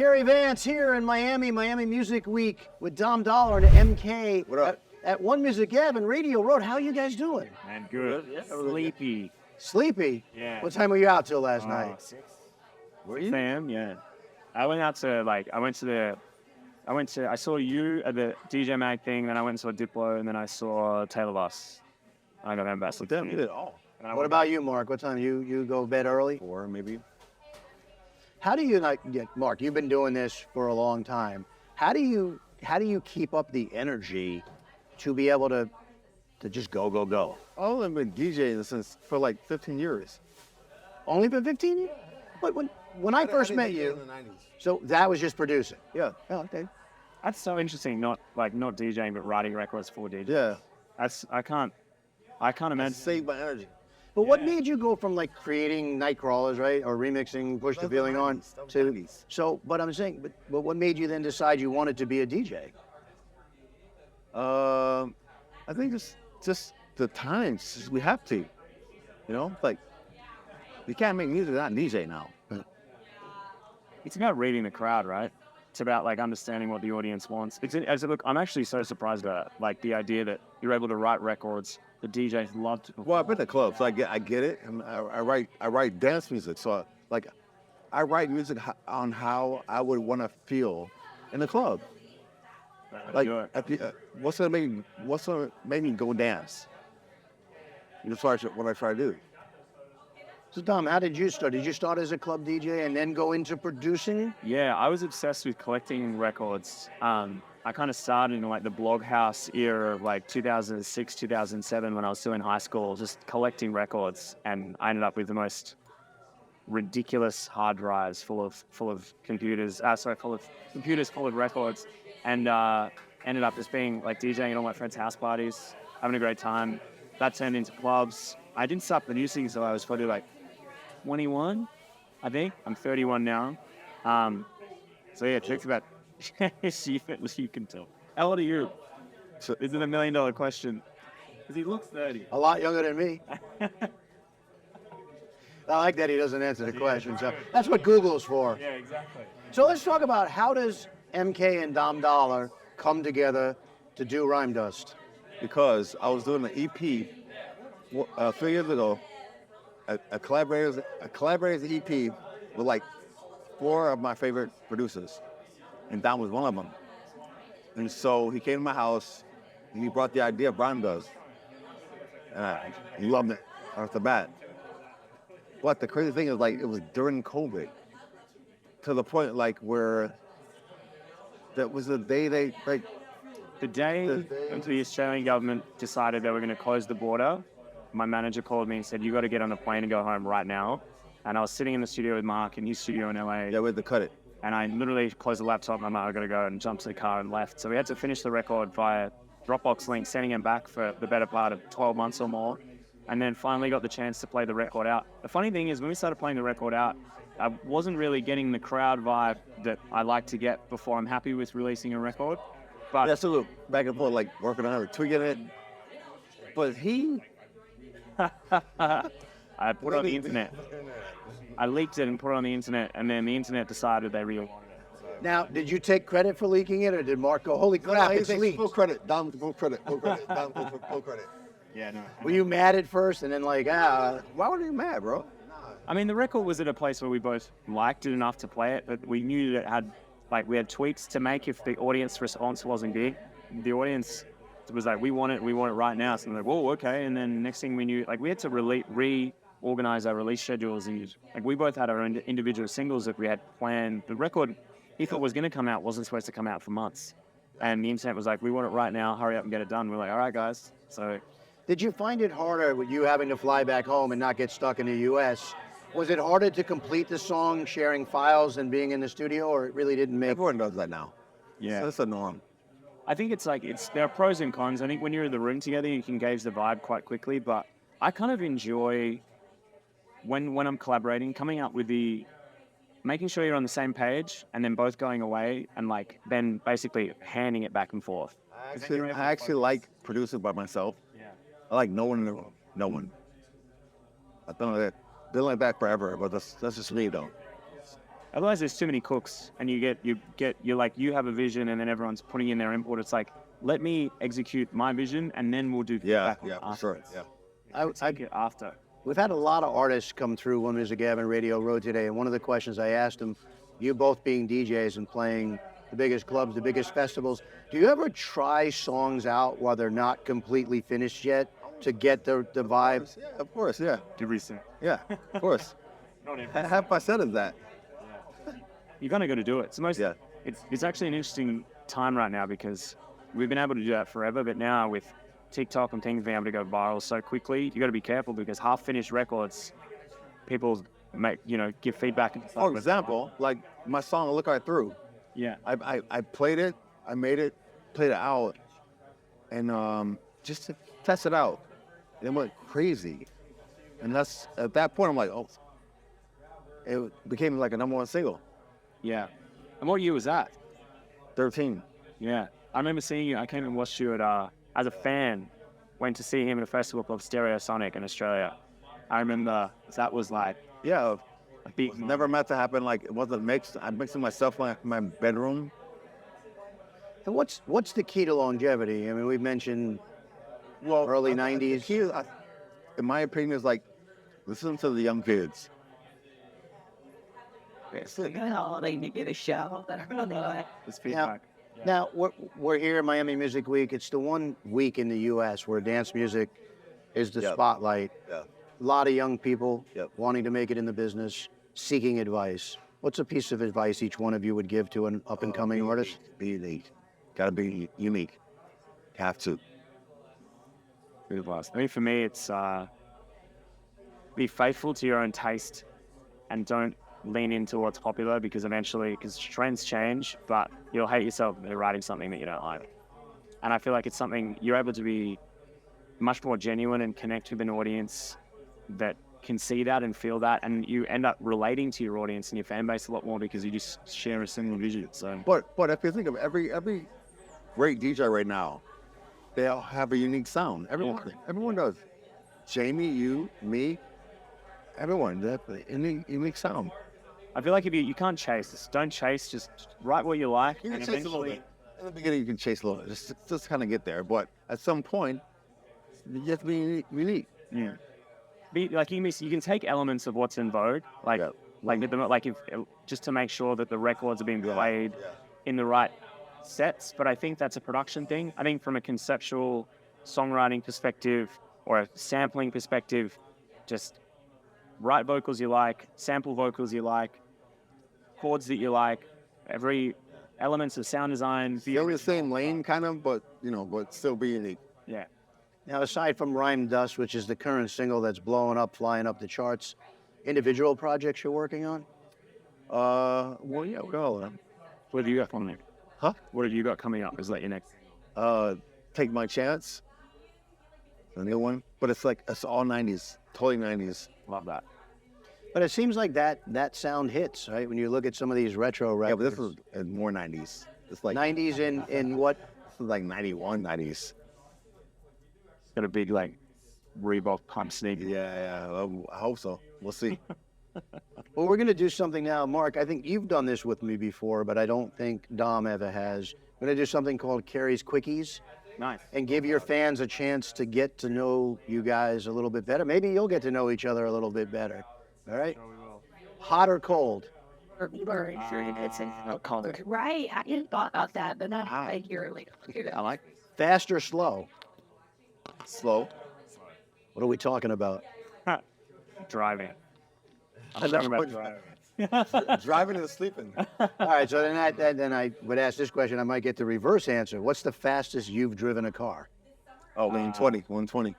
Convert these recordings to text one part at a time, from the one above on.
Carrie Vance here in Miami Music Week with Dom Dollar and MK. What up? At One Music Ave and Radio Road. How you guys doing? Man, good. Yeah, Sleepy. Sleepy? Yeah. What time were you out till last night? 6 Were you? a.m. Yeah. I went out to I saw you at the DJing thing, then I went and saw Diplo, and then I saw Taylor Boss. I got home back. Well, damn, you did it all. What about you, Mark? What time you go to bed early? 4 maybe. How do you Mark, you've been doing this for a long time. How do you keep up the energy to be able to just go? Oh, I've been DJing since for like 15 years. Only been 15 years? But when I first met you, in the 90s. so that was just producing. Yeah. Oh, okay. That's so interesting. Not DJing, but writing records for DJing. Yeah. I can't imagine. Save my energy. But what made you go from like creating night crawlers, right, or remixing "Push the Feeling On" to But I'm saying, but what made you then decide you wanted to be a DJ? I think it's just the times. We have to, like you can't make music without DJ now. It's about reading the crowd, right? It's about like understanding what the audience wants. Look, I'm actually so surprised about like the idea that you're able to write records. The DJs love to. Well, I've been to clubs, so I get it. And I write dance music, so I write music on how I would want to feel in the club. Like, what's gonna make me go dance? That's what I try to do. So Dom, how did you start? Did you start as a club DJ and then go into producing? Yeah, I was obsessed with collecting records. I kind of started in like the Bloghouse era of like 2006, 2007 when I was still in high school, just collecting records, and I ended up with the most ridiculous hard drives full of computers. Full of computers full of records, and ended up just being like DJing at all my friends' house parties, having a great time. That turned into clubs. I didn't start producing until I was probably like 21, I think. I'm 31 now. So yeah, it took about. You can tell. How old are you? So, is it $1 million question? Because he looks 30. A lot younger than me. I like that he doesn't answer the question. So that's what Google's for. Yeah, exactly. So let's talk about how does MK and Dom Dollar come together to do Rhyme Dust? Because I was doing an EP a few years ago, a collaborator's EP with like 4 of my favorite producers, and Dom was one of them. And so he came to my house, and he brought the idea of Rhyme Dust, and I loved it off the bat. But the crazy thing is, like, it was during COVID, to the point like where that was the day they like. The day until the Australian government decided they were going to close the border, my manager called me and said, "You got to get on a plane and go home right now." And I was sitting in the studio with Mark in his studio in LA. Yeah, we had to cut it. And I literally closed the laptop and I'm like, I got to go, and jumped to the car and left. So we had to finish the record via Dropbox link, sending him back for the better part of 12 months or more. And then finally got the chance to play the record out. The funny thing is, when we started playing the record out, I wasn't really getting the crowd vibe that I like to get before I'm happy with releasing a record. But That's a little back and forth, like working on it, tweaking it. But he... I put it on the internet. I leaked it and put it on the internet, and then the internet decided they really wanted it. Now, did you take credit for leaking it, or did Mark go, "Holy crap, it's leaked"? Full credit. Dom, full credit. Full credit. Yeah, no. Were you mad at first, and then like, Why were you mad, bro? I mean, the record was at a place where we both liked it enough to play it, but we knew that we had tweaks to make if the audience response wasn't big. The audience was like, we want it right now. So I'm like, whoa, okay. And then next thing we knew, like, we had to reorganize our release schedules. And like, we both had our own individual singles that we had planned. The record, if it was going to come out, wasn't supposed to come out for months. And the internet was like, we want it right now. Hurry up and get it done. We're like, all right, guys. So, did you find it harder with you having to fly back home and not get stuck in the U.S.? Was it harder to complete the song sharing files than being in the studio, or it really didn't make? Everyone does that now. Yeah. So that's a norm. I think there are pros and cons. I think when you're in the room together, you can gauge the vibe quite quickly. But I kind of enjoy when I'm collaborating, coming up with making sure you're on the same page, and then both going away and like then basically handing it back and forth. I actually like producing by myself. Yeah. I like no one in the room. No one. I've been like that forever, but that's just me though. Otherwise, there's too many cooks, and you're like, you have a vision, and then everyone's putting in their input. It's like, let me execute my vision, and then we'll do Yeah, feedback yeah, for sure. afterwards. Yeah. Take it after. We've had a lot of artists come through One Music Gavin Radio Road today, and one of the questions I asked them, you both being DJs and playing the biggest clubs, the biggest festivals, do you ever try songs out while they're not completely finished yet to get the vibe? Yeah, of course, yeah. Do research. Yeah, of course. Half I said is that. You kind of got to do it. It's Yeah. It's actually an interesting time right now because we've been able to do that forever, but now with TikTok and things being able to go viral so quickly, you got to be careful because half-finished records, people give feedback. And For example, like my song "Look Right Through." Yeah. I played it, I made it, played it out, and just to test it out, and it went crazy. And that's at that point I'm like, oh, it became like a #1 single. Yeah. And what year was that? 13. Yeah. I remember seeing you. I came and watched you at, as a fan, went to see him at a festival called Stereosonic in Australia. I remember that was like Yeah, a big never meant to happen. Like it wasn't mixed. I mixed it myself in my bedroom. And what's the key to longevity? I mean, we've mentioned early 90s. The key, in my opinion, is like listen to the young kids. It's feedback. Now we're here at Miami Music Week. It's the one week in the U.S. where dance music is the Yep. spotlight. Yeah. A lot of young people Yep. wanting to make it in the business, seeking advice. What's a piece of advice each one of you would give to an up-and-coming artist? Be unique. Gotta be unique. Have to. Good advice. I mean, for me, it's be faithful to your own taste and don't lean into what's popular because trends change, but you'll hate yourself if you're writing something that you don't like. And I feel like it's something you're able to be much more genuine and connect with an audience that can see that and feel that, and you end up relating to your audience and your fan base a lot more because you just share a similar vision. So, But if you think of every great DJ right now, they all have a unique sound. Everyone does. Jamie, you, me, everyone. They have a unique sound. I feel like if you can't chase, don't chase. Just write what you like, You can and chase a little eventually, bit. In the beginning, you can chase a little bit, just kind of get there. But at some point, you have to be unique. yeah. Be like you can take elements of what's in vogue, like if just to make sure that the records are being played in the right sets. But I think that's a production thing. I think from a conceptual songwriting perspective or a sampling perspective, just write vocals you like, sample vocals you like, chords that you like, every elements of sound design. Still in the same lane, kind of, but but still be unique. Yeah. Now, aside from Rhyme Dust, which is the current single that's blowing up, flying up the charts, individual projects you're working on? Well, yeah, we all What have you got coming up? Huh? What have you got coming up? Is that your next? Take My Chance, the new one, but it's all 90s, totally 90s. Love that. But it seems like that sound hits, right? When you look at some of these retro Yeah, records. but this is more 90s. It's like 90s in what? This is like 91, 90s. Got a big Reebok pump sneaker. Yeah. I hope so. We'll see. Well, we're going to do something now. Mark, I think you've done this with me before, but I don't think Dom ever has. We're going to do something called Carrie's Quickies Nice. and give your fans a chance to get to know you guys a little bit better. Maybe you'll get to know each other a little bit better. All right? Hot or cold? Right, I didn't thought about that, but not like you're like. I like Fast or slow? Slow. What are we talking about? driving. I'm talking about driving. Driving and sleeping. All right, so then I would ask this question. I might get the reverse answer. What's the fastest you've driven a car? Oh, 120.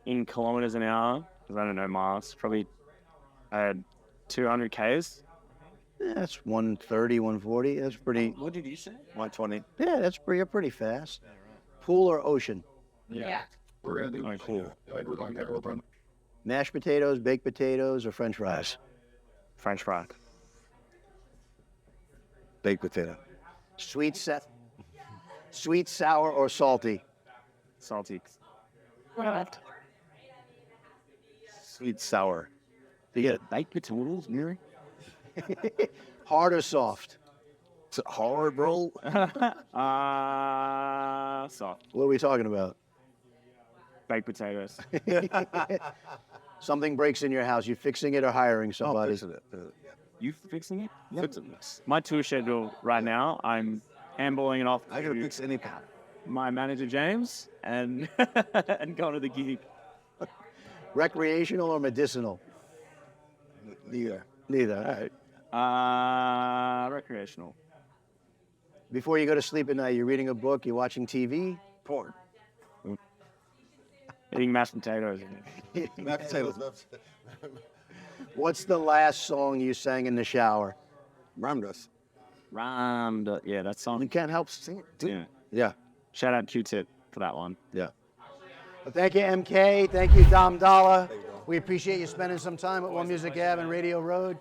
In kilometers an hour, because I don't know miles, probably I had 200 Ks. Yeah, that's 130, 140. That's pretty. What did you say? 120. Yeah, that's pretty fast. Pool or ocean? Yeah. Oh, cool. Mashed potatoes, baked potatoes, or French fries? French fry. Baked potato. Sweet, sour, or salty? Salty. Right. Sweet, sour. Do you get baked potatoes, Mary? Hard or soft? It's hard, bro. Soft. What are we talking about? Baked potatoes. Something breaks in your house. You fixing it or hiring somebody? Fixing it. You fixing it? Fixing this. My tour schedule right now, I'm handballing it off I gotta to fix anything. my manager James and and going to the gig. Recreational or medicinal? Neither. Neither. All right. Recreational. Before you go to sleep at night, you're reading a book, you're watching TV. Porn. Eating mashed potatoes. Mashed potatoes. What's the last song you sang in the shower? Rhymed us. Rhymed. Yeah, that You song. can't help sing it. Dude. Yeah. Yeah. Shout out Q-Tip for that one. Yeah. Well, thank you, MK. Thank you, Dolla. We appreciate you spending some time at One Music Ave and Radio Road.